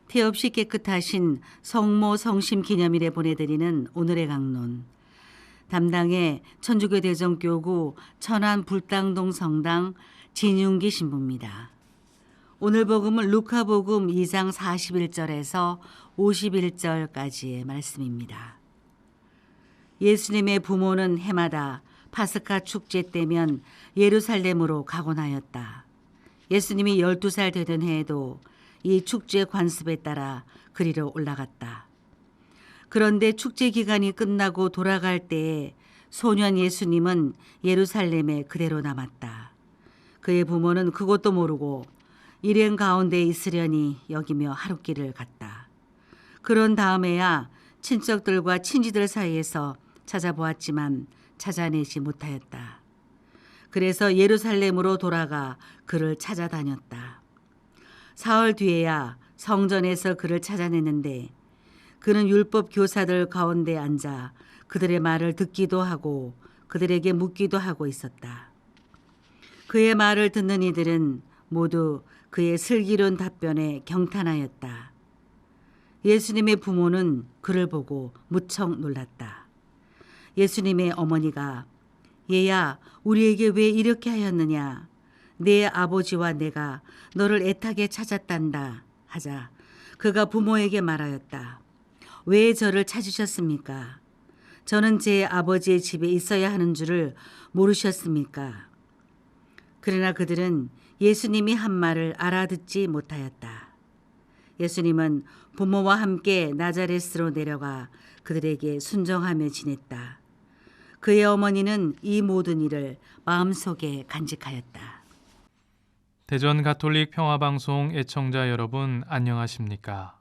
태 없이 깨끗하신 성모 성심 기념일에 보내드리는 오늘의 강론. 담당의 천주교 대전교구 천안 불당동 성당 진윤기 신부입니다. 오늘 복음은 루카복음 2장 41절에서 51절까지의 말씀입니다. 예수님의 부모는 해마다 파스카 축제 때면 예루살렘으로 가곤 하였다. 예수님이 12살 되던 해에도 이 축제 관습에 따라 그리로 올라갔다. 그런데 축제 기간이 끝나고 돌아갈 때에 소년 예수님은 예루살렘에 그대로 남았다. 그의 부모는 그것도 모르고 일행 가운데 있으려니 여기며 하룻길을 갔다. 그런 다음에야 친척들과 친지들 사이에서 찾아보았지만 찾아내지 못하였다. 그래서 예루살렘으로 돌아가 그를 찾아다녔다. 사흘 뒤에야 성전에서 그를 찾아냈는데 그는 율법 교사들 가운데 앉아 그들의 말을 듣기도 하고 그들에게 묻기도 하고 있었다. 그의 말을 듣는 이들은 모두 그의 슬기로운 답변에 경탄하였다. 예수님의 부모는 그를 보고 무척 놀랐다. 예수님의 어머니가 얘야, 우리에게 왜 이렇게 하였느냐? 내 아버지와 내가 너를 애타게 찾았단다 하자 그가 부모에게 말하였다. 왜 저를 찾으셨습니까? 저는 제 아버지의 집에 있어야 하는 줄을 모르셨습니까? 그러나 그들은 예수님이 한 말을 알아듣지 못하였다. 예수님은 부모와 함께 나자렛으로 내려가 그들에게 순종하며 지냈다. 그의 어머니는 이 모든 일을 마음속에 간직하였다. 대전 가톨릭 평화방송 애청자 여러분 안녕하십니까?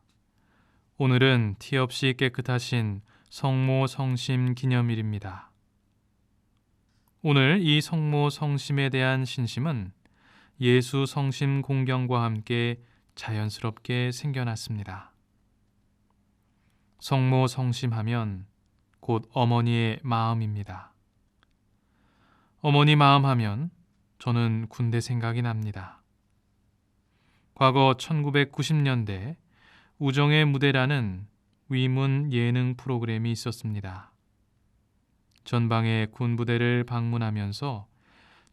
오늘은 티 없이 깨끗하신 성모 성심 기념일입니다. 오늘 이 성모 성심에 대한 신심은 예수 성심 공경과 함께 자연스럽게 생겨났습니다. 성모 성심하면 곧 어머니의 마음입니다. 어머니 마음하면 저는 군대 생각이 납니다. 과거 1990년대 우정의 무대라는 위문 예능 프로그램이 있었습니다. 전방의 군부대를 방문하면서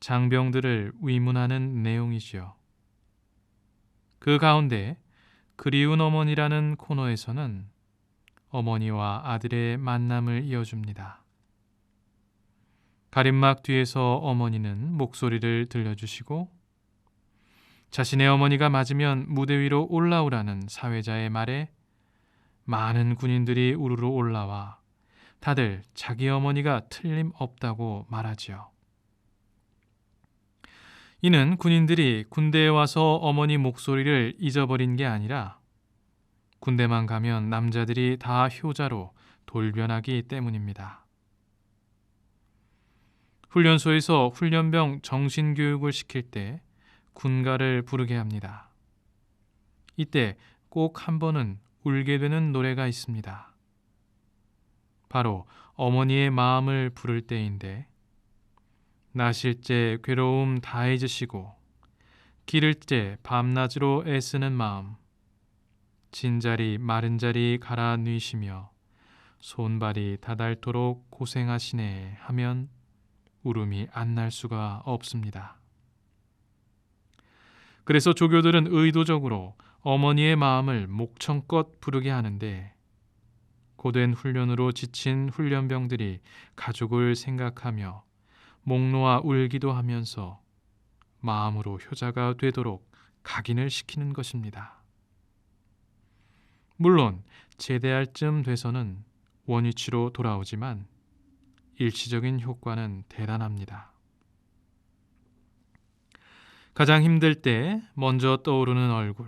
장병들을 위문하는 내용이지요. 그 가운데 그리운 어머니라는 코너에서는 어머니와 아들의 만남을 이어줍니다. 가림막 뒤에서 어머니는 목소리를 들려주시고 자신의 어머니가 맞으면 무대 위로 올라오라는 사회자의 말에 많은 군인들이 우르르 올라와 다들 자기 어머니가 틀림없다고 말하지요. 이는 군인들이 군대에 와서 어머니 목소리를 잊어버린 게 아니라 군대만 가면 남자들이 다 효자로 돌변하기 때문입니다. 훈련소에서 훈련병 정신교육을 시킬 때 군가를 부르게 합니다. 이때 꼭 한 번은 울게 되는 노래가 있습니다. 바로 어머니의 마음을 부를 때인데 나실제 괴로움 다 잊으시고 기를 때 밤낮으로 애쓰는 마음 진자리 마른 자리 갈아 뉘시며 손발이 다닳도록 고생하시네 하면 울음이 안 날 수가 없습니다. 그래서 조교들은 의도적으로 어머니의 마음을 목청껏 부르게 하는데 고된 훈련으로 지친 훈련병들이 가족을 생각하며 목 놓아 울기도 하면서 마음으로 효자가 되도록 각인을 시키는 것입니다. 물론 제대할 쯤 돼서는 원위치로 돌아오지만 일시적인 효과는 대단합니다. 가장 힘들 때 먼저 떠오르는 얼굴,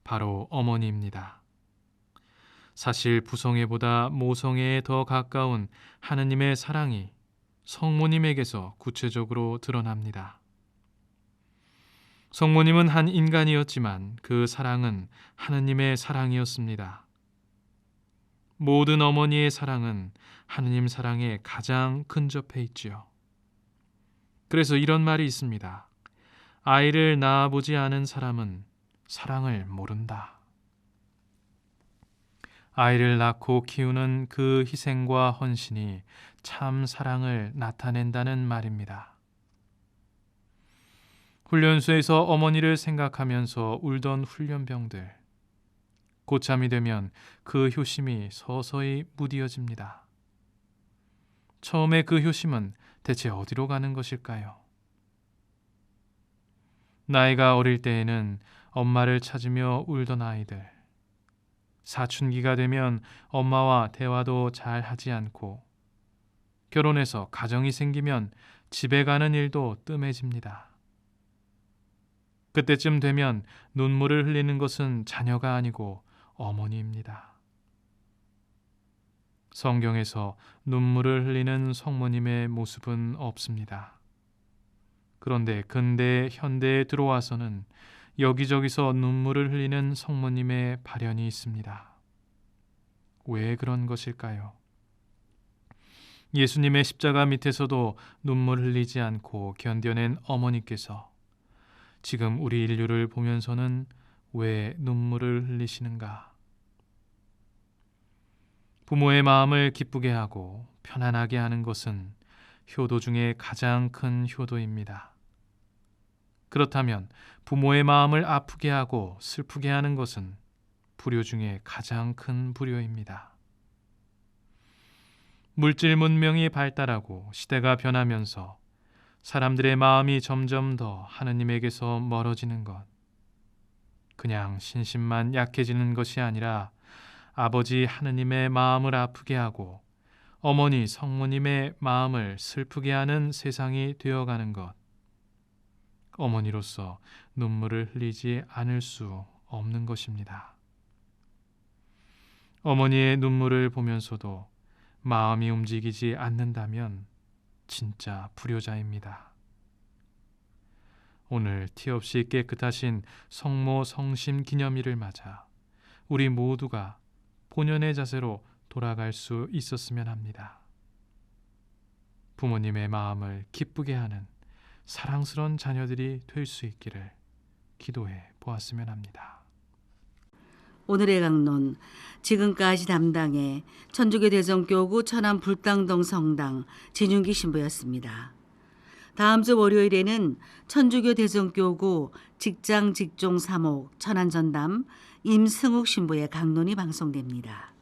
바로 어머니입니다. 사실 부성애보다 모성애에 더 가까운 하느님의 사랑이 성모님에게서 구체적으로 드러납니다. 성모님은 한 인간이었지만 그 사랑은 하느님의 사랑이었습니다. 모든 어머니의 사랑은 하느님 사랑에 가장 근접해 있지요. 그래서 이런 말이 있습니다. 아이를 낳아보지 않은 사람은 사랑을 모른다. 아이를 낳고 키우는 그 희생과 헌신이 참 사랑을 나타낸다는 말입니다. 훈련소에서 어머니를 생각하면서 울던 훈련병들, 고참이 되면 그 효심이 서서히 무디어집니다. 처음에 그 효심은 대체 어디로 가는 것일까요? 나이가 어릴 때에는 엄마를 찾으며 울던 아이들, 사춘기가 되면 엄마와 대화도 잘 하지 않고, 결혼해서 가정이 생기면 집에 가는 일도 뜸해집니다. 그때쯤 되면 눈물을 흘리는 것은 자녀가 아니고 어머니입니다. 성경에서 눈물을 흘리는 성모님의 모습은 없습니다. 그런데 근대 현대에 들어와서는 여기저기서 눈물을 흘리는 성모님의 발현이 있습니다. 왜 그런 것일까요? 예수님의 십자가 밑에서도 눈물 흘리지 않고 견뎌낸 어머니께서 지금 우리 인류를 보면서는 왜 눈물을 흘리시는가? 부모의 마음을 기쁘게 하고 편안하게 하는 것은 효도 중에 가장 큰 효도입니다. 그렇다면 부모의 마음을 아프게 하고 슬프게 하는 것은 불효 중에 가장 큰 불효입니다. 물질 문명이 발달하고 시대가 변하면서 사람들의 마음이 점점 더 하느님에게서 멀어지는 것, 그냥 신심만 약해지는 것이 아니라 아버지 하느님의 마음을 아프게 하고 어머니 성모님의 마음을 슬프게 하는 세상이 되어가는 것, 어머니로서 눈물을 흘리지 않을 수 없는 것입니다. 어머니의 눈물을 보면서도 마음이 움직이지 않는다면 진짜 불효자입니다. 오늘 티 없이 깨끗하신 성모 성심 기념일을 맞아 우리 모두가 본연의 자세로 돌아갈 수 있었으면 합니다. 부모님의 마음을 기쁘게 하는 사랑스러운 자녀들이 될 수 있기를 기도해 보았으면 합니다. 오늘의 강론, 지금까지 담당해 천주교 대전교구 천안 불당동 성당 진윤기 신부였습니다. 다음 주 월요일에는 천주교 대전교구 직장 직종 사목 천안 전담 임승욱 신부의 강론이 방송됩니다.